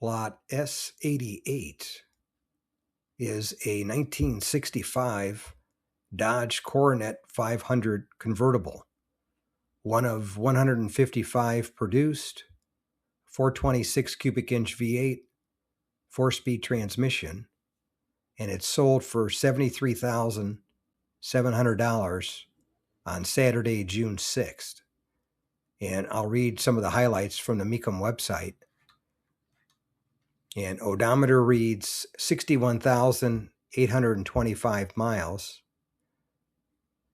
Lot S88 is a 1965 Dodge Coronet 500 convertible, one of 155 produced, 426 cubic inch V8, 4-speed transmission, and it sold for $73,700 on Saturday, June 6th. And I'll read some of the highlights from the Mecum website. And odometer reads 61,825 miles.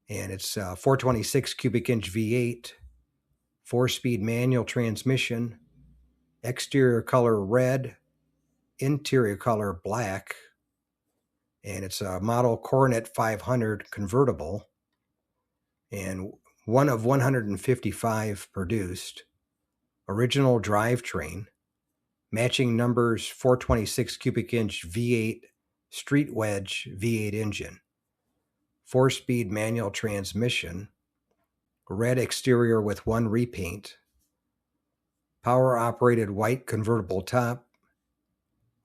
And it's 426 cubic inch V8, 4-speed manual transmission, exterior color red, interior color black. And it's a model Coronet 500 convertible. And one of 155 produced. Original drivetrain. Matching numbers 426 cubic inch V8 street wedge V8 engine, 4-speed manual transmission, red exterior with one repaint, power operated white convertible top,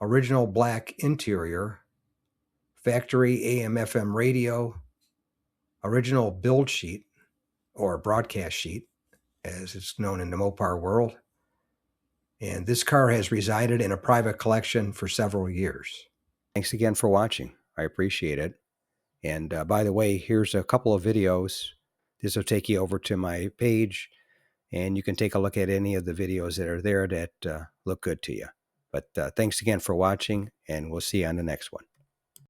original black interior, factory AM/FM radio, original build sheet or broadcast sheet as it's known in the Mopar world. And this car has resided in a private collection for several years. Thanks again for watching. I appreciate it. And by the way, here's a couple of videos. This will take you over to my page, and you can take a look at any of the videos that are there that look good to you. But thanks again for watching, and we'll see you on the next one.